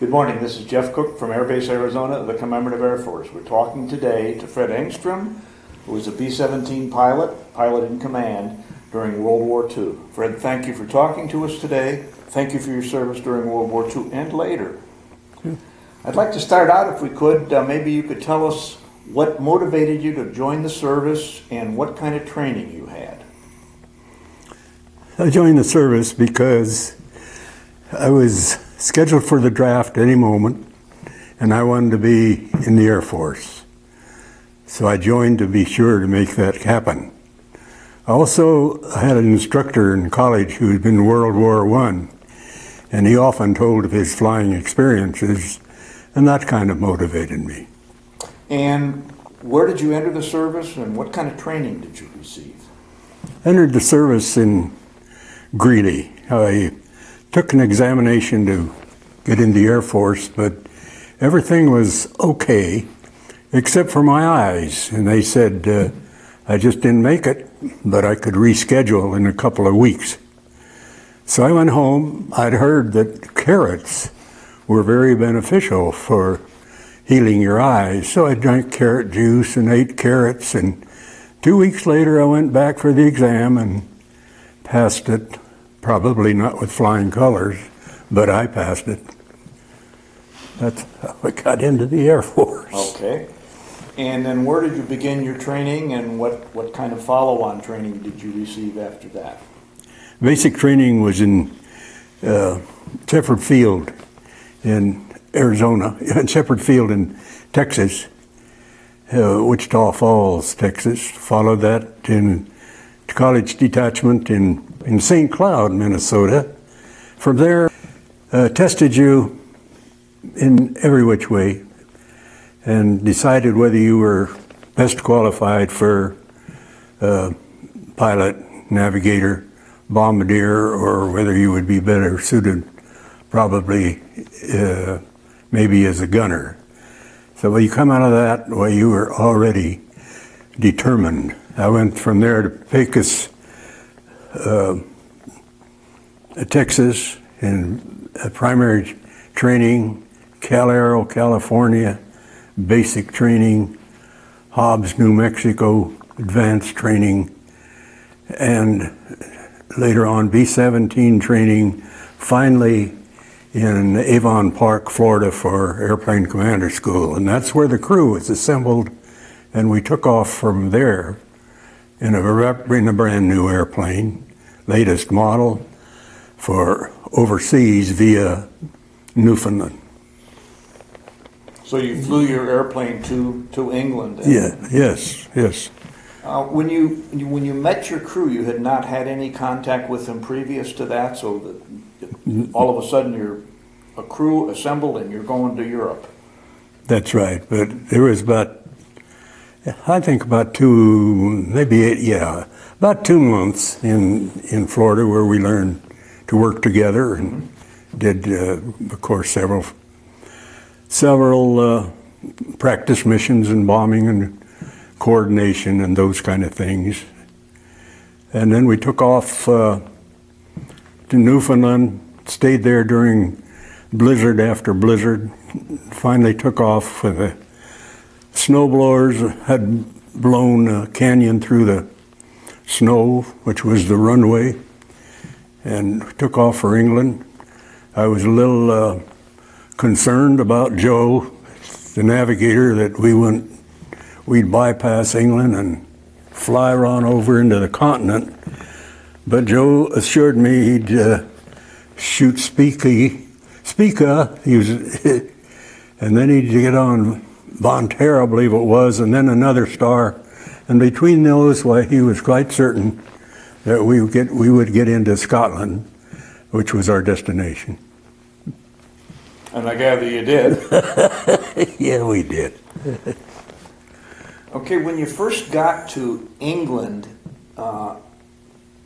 Good morning, this is Jeff Cook from Air Base Arizona, the Commemorative Air Force. We're talking today to Fred Engstrom, who was a B-17 pilot in command during World War II. Fred, thank you for talking to us today. Thank you for your service during World War II and later. I'd like to start out, if we could, maybe you could tell us what motivated you to join the service and what kind of training you had. I joined the service because I was scheduled for the draft any moment, and I wanted to be in the Air Force. So I joined to be sure to make that happen. I also had an instructor in college who had been in World War I, and he often told of his flying experiences, and that kind of motivated me. And where did you enter the service, and what kind of training did you receive? I entered the service in Greeley. I took an examination to get in the Air Force, but everything was okay except for my eyes. And they said I just didn't make it, but I could reschedule in a couple of weeks. So I went home. I'd heard that carrots were very beneficial for healing your eyes. So I drank carrot juice and ate carrots. And 2 weeks later, I went back for the exam and passed it. Probably not with flying colors, but I passed it. That's how I got into the Air Force. Okay. And then where did you begin your training, and what kind of follow-on training did you receive after that? Basic training was in Shepherd Field in Arizona, Shepherd Field in Texas, Wichita Falls, Texas. Followed that in college detachment in St. Cloud, Minnesota. From there, tested you in every which way and decided whether you were best qualified for pilot, navigator, bombardier, or whether you would be better suited probably maybe as a gunner. So when you come out of that, well, you were already determined. I went from there to Pecos, Texas, in primary training, Cal Aero, California, basic training, Hobbs, New Mexico, advanced training, and later on B-17 training, finally in Avon Park, Florida for Airplane Commander School. And that's where the crew was assembled, and we took off from there in a brand new airplane, latest model, for overseas via Newfoundland. So you flew your airplane to England? Yeah, yes. When you met your crew, you had not had any contact with them previous to that, so that all of a sudden you're a crew assembled and you're going to Europe. That's right, but there was I think about 2 months in Florida where we learned to work together and did, of course, several practice missions and bombing and coordination and those kind of things. And then we took off to Newfoundland, stayed there during blizzard after blizzard, finally took off with the snowblowers had blown a canyon through the snow, which was the runway, and took off for England. I was a little concerned about Joe, the navigator, that we'd bypass England and fly on over into the continent. But Joe assured me he'd shoot Spica, and then he'd get on Bonterra, I believe it was, and then another star. And between those, why, he was quite certain that we would get into Scotland, which was our destination. And I gather you did. Yeah, we did. Okay, when you first got to England, do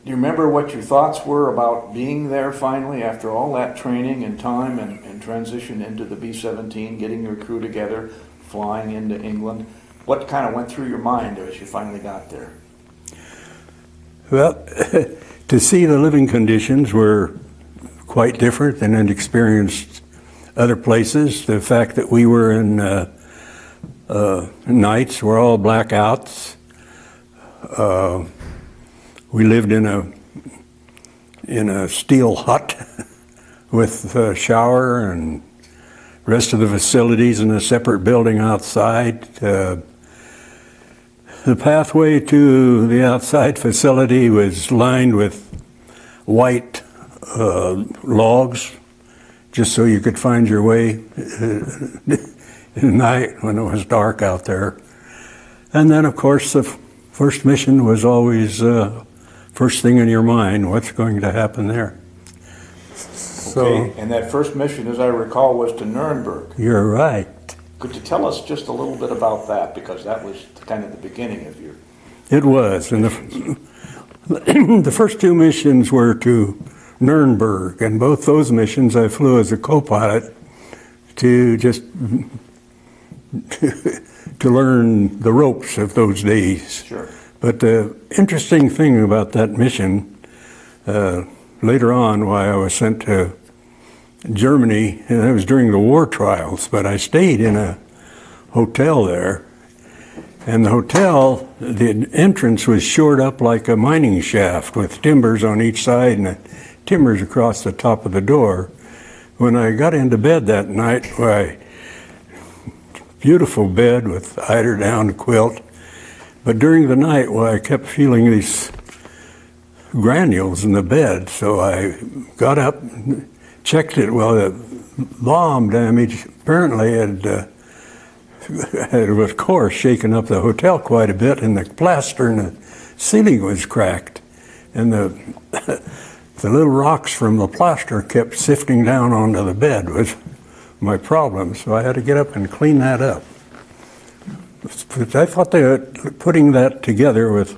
you remember what your thoughts were about being there finally after all that training and time and transition into the B-17, getting your crew together, flying into England? What kind of went through your mind as you finally got there? Well, to see the living conditions were quite different than I'd experienced other places. The fact that we were in nights were all blackouts. We lived in a steel hut with a shower and rest of the facilities in a separate building outside. The pathway to the outside facility was lined with white logs, just so you could find your way at night when it was dark out there. And then, of course, the first mission was always first thing in your mind, what's going to happen there. Okay, and that first mission, as I recall, was to Nuremberg. You're right. Could you tell us just a little bit about that? Because that was kind of the beginning of your... It was. And the first two missions were to Nuremberg. And both those missions I flew as a co-pilot to just to learn the ropes of those days. Sure. But the interesting thing about that mission, later on, why I was sent to Germany, and that was during the war trials, but I stayed in a hotel there, and the hotel, the entrance was shored up like a mining shaft with timbers on each side and timbers across the top of the door. When I got into bed that night, why, beautiful bed with eider-down quilt, but during the night, why, I kept feeling these granules in the bed, so I got up, checked it. Well, the bomb damage apparently had, of course, shaken up the hotel quite a bit, and the plaster in the ceiling was cracked, and the little rocks from the plaster kept sifting down onto the bed was my problem, so I had to get up and clean that up. But I thought that putting that together with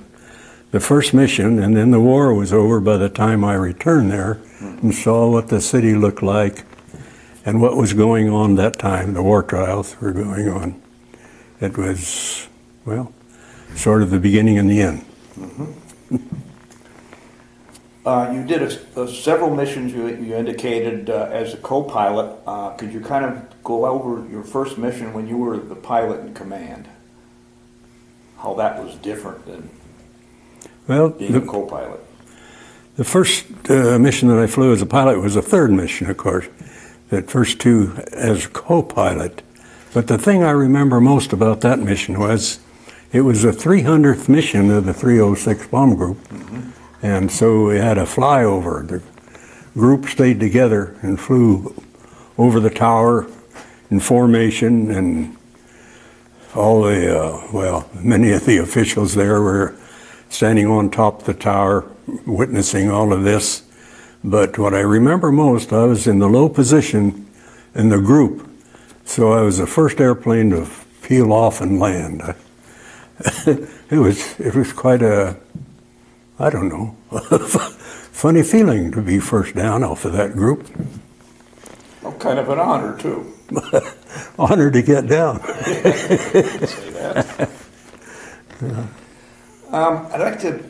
the first mission, and then the war was over by the time I returned there and saw what the city looked like and what was going on that time. The war trials were going on. It was, well, sort of the beginning and the end. Mm-hmm. You did several missions you indicated as a co-pilot. Could you kind of go over your first mission when you were the pilot in command? How that was different than being a co-pilot? The first mission that I flew as a pilot was the third mission, of course. The first two as a co-pilot. But the thing I remember most about that mission was it was the 300th mission of the 306 bomb group. Mm-hmm. And so we had a flyover. The group stayed together and flew over the tower in formation, and all the, many of the officials there were standing on top of the tower witnessing all of this. But what I remember most, I was in the low position in the group, so I was the first airplane to peel off and land. It was quite a, I don't know, funny feeling to be first down off of that group. Well, kind of an honor, too. Honor to get down. Say that. Yeah. I'd like to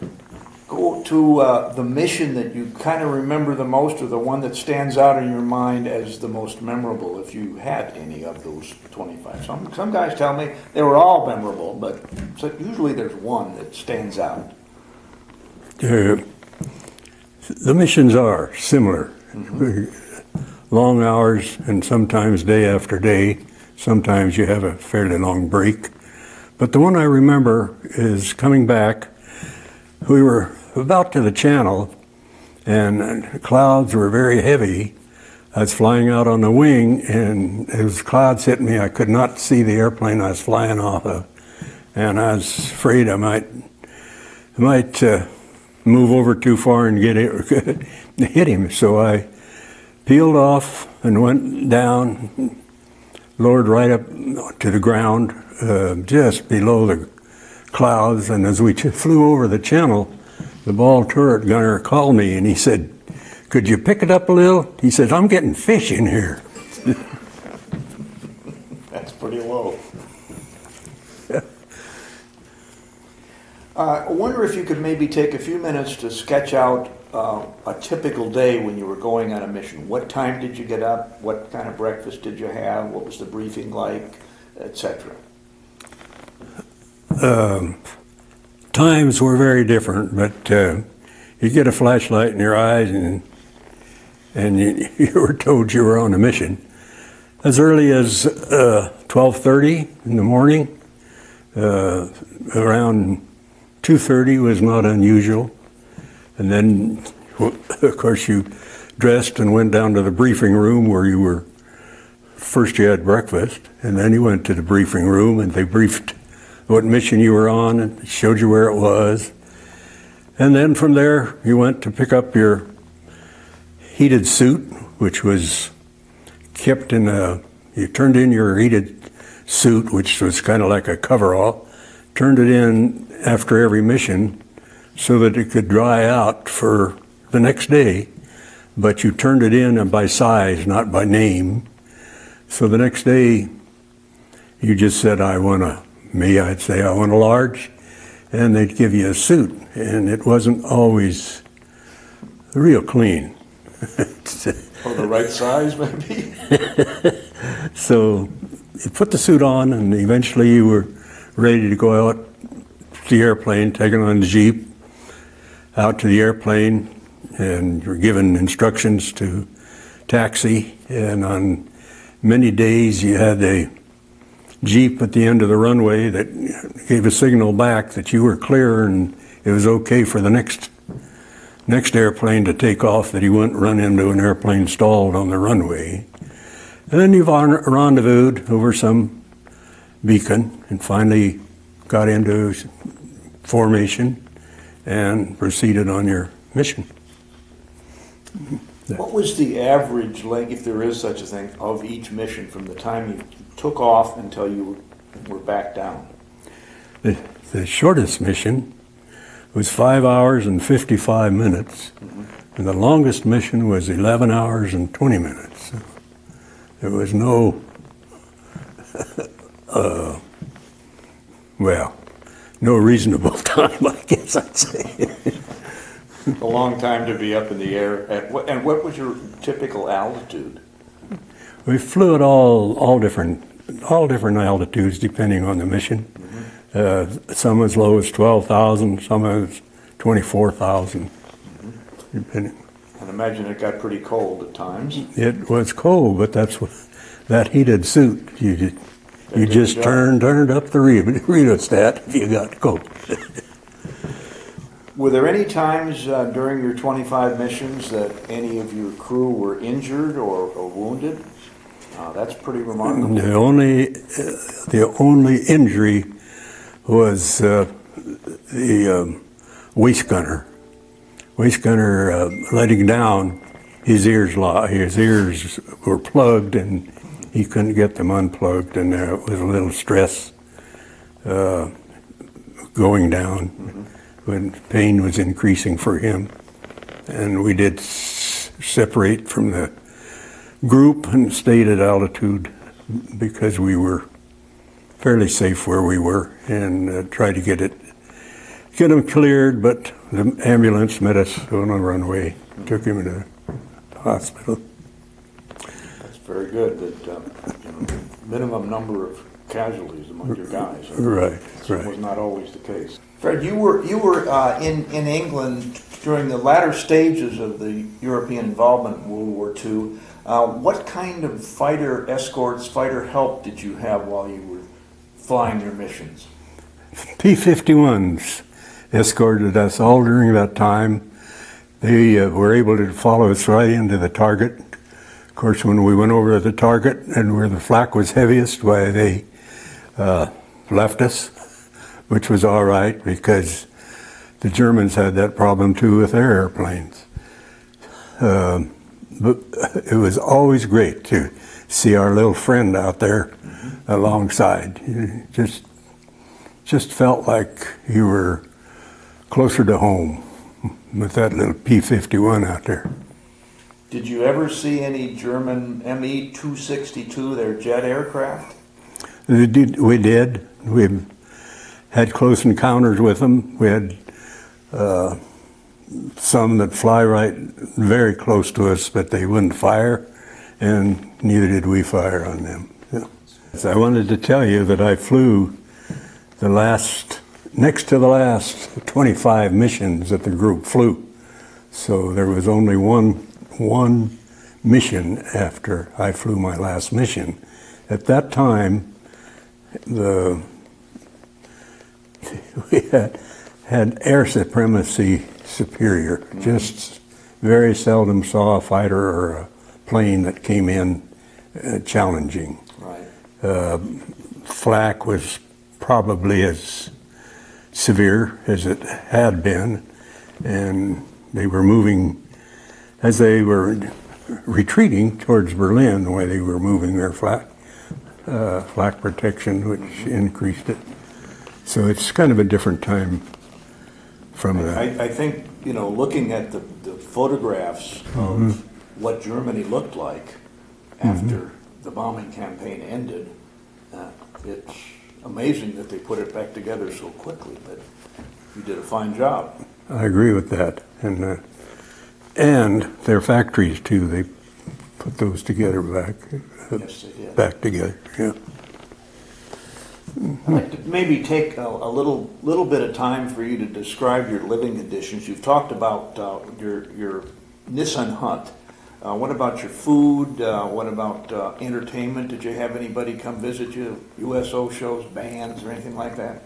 go to the mission that you kind of remember the most, or the one that stands out in your mind as the most memorable, if you had any of those 25. Some guys tell me they were all memorable, but usually there's one that stands out. The missions are similar. Mm-hmm. Long hours, and sometimes day after day. Sometimes you have a fairly long break. But the one I remember is coming back. We were about to the channel, and clouds were very heavy. I was flying out on the wing, and as clouds hit me, I could not see the airplane I was flying off of. And I was afraid I might move over too far and hit him. So I peeled off and went down, lowered right up to the ground, just below the clouds. And as we flew over the channel, the ball turret gunner called me and he said, "Could you pick it up a little?" He said, "I'm getting fish in here." That's pretty low. I wonder if you could maybe take a few minutes to sketch out a typical day when you were going on a mission. What time did you get up? What kind of breakfast did you have? What was the briefing like, etc.? Times were very different, but you get a flashlight in your eyes and you were told you were on a mission. As early as 12:30 in the morning, around 2:30 was not unusual. And then, of course, you dressed and went down to the briefing room where you were, first you had breakfast, and then you went to the briefing room and they briefed what mission you were on and showed you where it was. And then from there, you went to pick up your heated suit, which was kept in you turned in your heated suit, which was kind of like a coverall, turned it in after every mission so that it could dry out for the next day, but you turned it in by size, not by name. So the next day, you just said, I'd say, I want a large, and they'd give you a suit, and it wasn't always real clean. Or the right size, maybe? So you put the suit on, and eventually you were ready to go out to the airplane, taken on the Jeep, out to the airplane, and you were given instructions to taxi, and on many days you had a Jeep at the end of the runway that gave a signal back that you were clear and it was okay for the next airplane to take off, that he wouldn't run into an airplane stalled on the runway. And then you've rendezvoused over some beacon and finally got into formation and proceeded on your mission. What was the average length, if there is such a thing, of each mission from the time you took off until you were back down? The shortest mission was 5 hours and 55 minutes, and the longest mission was 11 hours and 20 minutes. So there was no, no reasonable time, I guess I'd say. A long time to be up in the air. And what was your typical altitude? We flew at all different altitudes depending on the mission. Some as low as 12,000, some as 24,000, depending. And imagine it got pretty cold at times. It was cold, but that's what that heated suit. You just turned up the rheostat if you got cold. Were there any times during your 25 missions that any of your crew were injured or waunded? That's pretty remarkable. The only injury was the waist gunner. Waist gunner letting down, his ears were plugged and he couldn't get them unplugged, and there was a little stress going down when pain was increasing for him. And we did separate from the group and stayed at altitude because we were fairly safe where we were, and tried to get them cleared, but the ambulance met us on a runway, took him to the hospital. That's very good. That minimum number of casualties among your guys. Right. That was not always the case. Fred, you were in England during the latter stages of the European involvement in World War II. What kind of fighter escorts, fighter help did you have while you were flying your missions? P-51s escorted us all during that time. They were able to follow us right into the target. Of course, when we went over to the target and where the flak was heaviest, why they left us, which was all right because the Germans had that problem too with their airplanes. But it was always great to see our little friend out there alongside. You just felt like you were closer to home with that little P-51 out there. Did you ever see any German Me-262, their jet aircraft? We did. We had close encounters with them. We had some that fly right very close to us, but they wouldn't fire, and neither did we fire on them. Yeah. So I wanted to tell you that I flew next to the last 25 missions that the group flew. So there was only one mission after I flew my last mission. At that time, we had air supremacy superior. Mm-hmm. Just very seldom saw a fighter or a plane that came in challenging. Right. Flak was probably as severe as it had been, and they were moving, as they were retreating towards Berlin, the way they were moving their flak protection, which increased it. So it's kind of a different time from that. I think, looking at the photographs of what Germany looked like after the bombing campaign ended, it's amazing that they put it back together so quickly, but you did a fine job. I agree with that. And their factories, too, they put those together back. Yes, they did. Back together, yeah. I'd like to maybe take a little bit of time for you to describe your living conditions. You've talked about your Nissan hunt. What about your food? What about entertainment? Did you have anybody come visit you? USO shows, bands, or anything like that?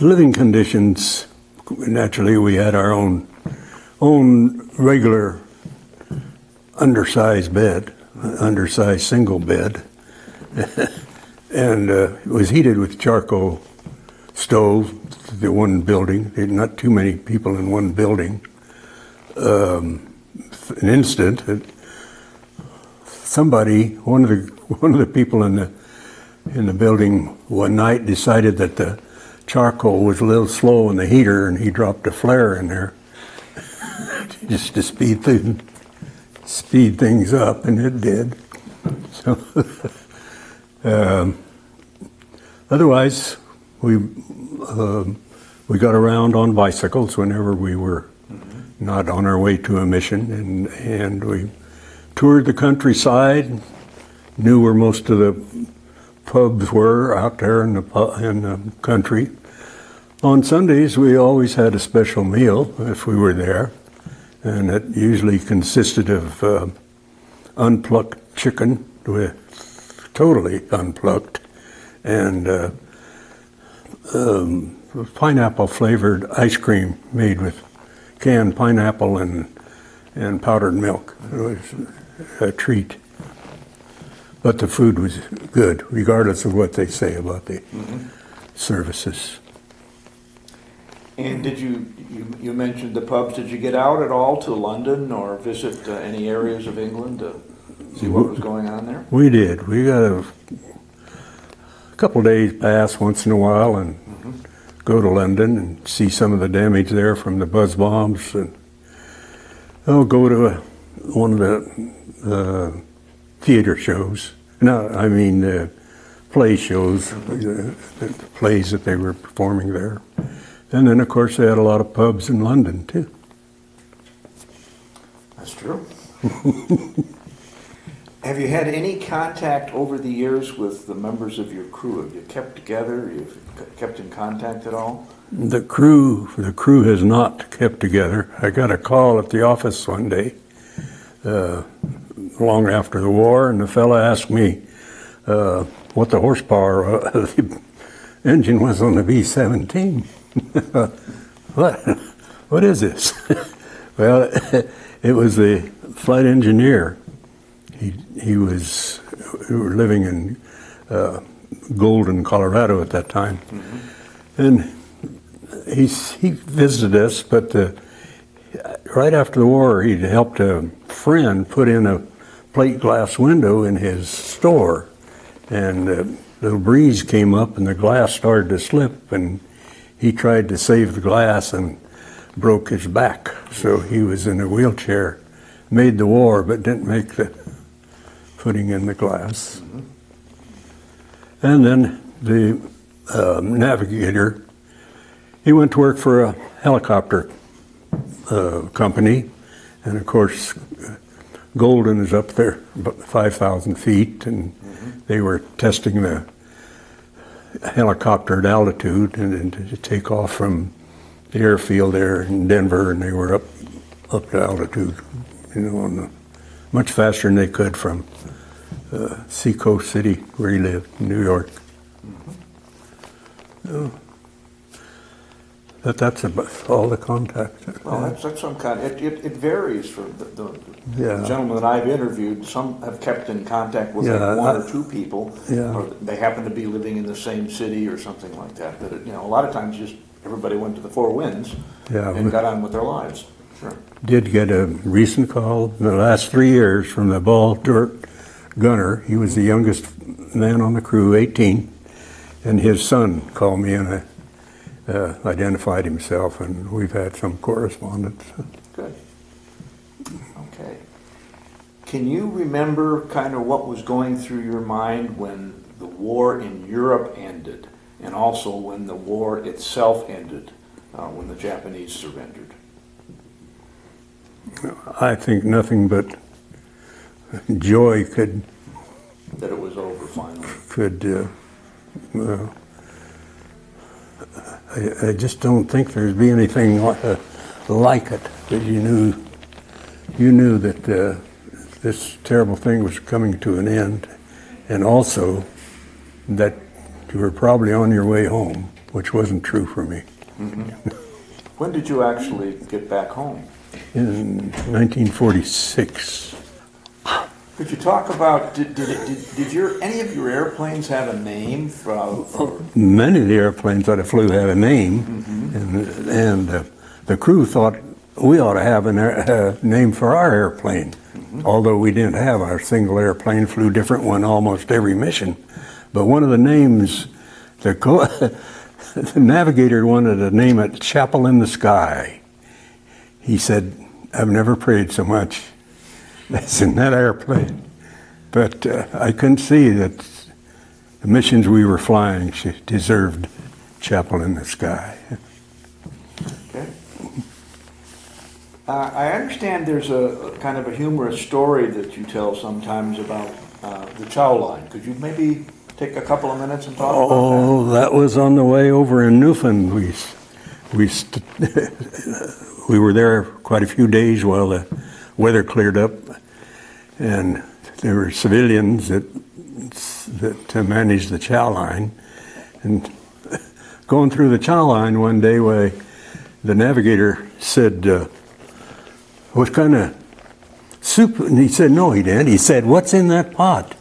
Living conditions, naturally, we had our own regular undersized bed, undersized single bed. And it was heated with charcoal stove, the one building. Not too many people in one building. An instant, somebody, one of the people in the building one night decided that the charcoal was a little slow in the heater, and he dropped a flare in there just to speed things up, and it did. So. Otherwise, we got around on bicycles whenever we were not on our way to a mission, and we toured the countryside, knew where most of the pubs were out there in the country. On Sundays, we always had a special meal if we were there, and it usually consisted of unplucked chicken with totally unplucked, and pineapple flavored ice cream made with canned pineapple and powdered milk. It was a treat. But the food was good, regardless of what they say about the services. And did you mentioned the pubs, did you get out at all to London or visit any areas of England to see what was going on there? We did. We got a couple days pass once in a while and go to London and see some of the damage there from the buzz bombs, and go to one of the theater shows. No, I mean play shows, the plays that they were performing there. And then, of course, they had a lot of pubs in London, too. That's true. Have you had any contact over the years with the members of your crew? Have you kept together? You've kept in contact at all? The crew has not kept together. I got a call at the office one day, long after the war, and the fella asked me what the horsepower of the engine was on the B-17. What is this? Well, it was the flight engineer. We were living in Golden, Colorado at that time, and he visited us. But right after the war, he'd helped a friend put in a plate glass window in his store, and a little breeze came up, and the glass started to slip, and he tried to save the glass and broke his back. So he was in a wheelchair, made the war, but didn't make the putting in the glass. And then the navigator, he went to work for a helicopter company, and of course, Golden is up there about 5,000 feet, and they were testing the helicopter at altitude and to take off from the airfield there in Denver, and they were up to altitude, much faster than they could from Seacoast City, where he lived, in New York. That's about all the contact. Well, that's some kind. It varies for the gentlemen that I've interviewed. Some have kept in contact with like one or two people, or they happen to be living in the same city or something like that. But a lot of times, just everybody went to the Four Winds and got on with their lives. Sure. Did get a recent call in the last 3 years from the ball dirt gunner. He was the youngest man on the crew, 18, and his son called me and identified himself, and we've had some correspondence. Good. Okay. Can you remember kind of what was going through your mind when the war in Europe ended, and also when the war itself ended, when the Japanese surrendered? I think nothing but joy could... That it was over finally. I just don't think there'd be anything like it. That you knew that this terrible thing was coming to an end, and also that you were probably on your way home, which wasn't true for me. When did you actually get back home? In 1946. Could you talk about, did any of your airplanes have a name? Many of the airplanes that I flew had a name, and the crew thought we ought to have a name for our airplane. Although we didn't have our single airplane, flew different one almost every mission. But one of the names, the navigator wanted to name it Chapel in the Sky. He said, "I've never prayed so much as in that airplane." But I couldn't see that the missions we were flying deserved Chapel in the Sky. Okay. I understand there's a kind of a humorous story that you tell sometimes about the chow line. Could you maybe take a couple of minutes and talk about that? Oh, that was on the way over in Newfoundland. We were there quite a few days while the weather cleared up, and there were civilians that managed the chow line. And going through the chow line one day, the navigator said, "What kind of soup?" And he said, "No, he didn't." He said, "What's in that pot?"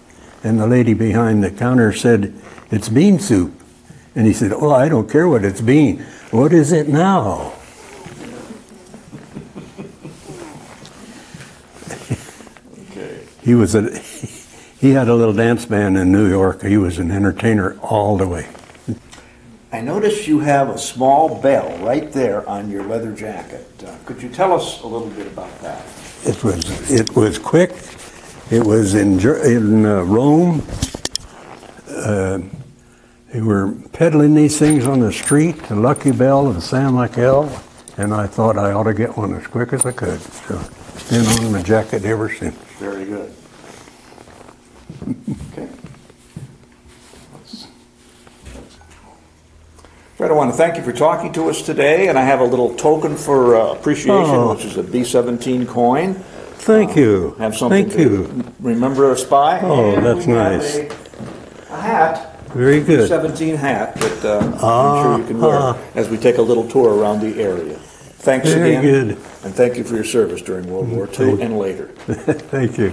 And the lady behind the counter said, "It's bean soup." And he said, "Oh, I don't care what it's bean. What is it now?" He had a little dance band in New York. He was an entertainer all the way. I notice you have a small bell right there on your leather jacket. Could you tell us a little bit about that? It was quick. It was in Rome. They were peddling these things on the street, the Lucky Bell and San Michael, and I thought I ought to get one as quick as I could. So it's been on my jacket ever since. Very good. Okay. Fred, I want to thank you for talking to us today, and I have a little token for appreciation, which is a B-17 coin. Thank you. Have something to remember us by. Oh, and that's nice. A hat. Very good. B-17 hat that I'm sure you can wear as we take a little tour around the area. Thanks Very again. good. And thank you for your service during World War II and later. Thank you.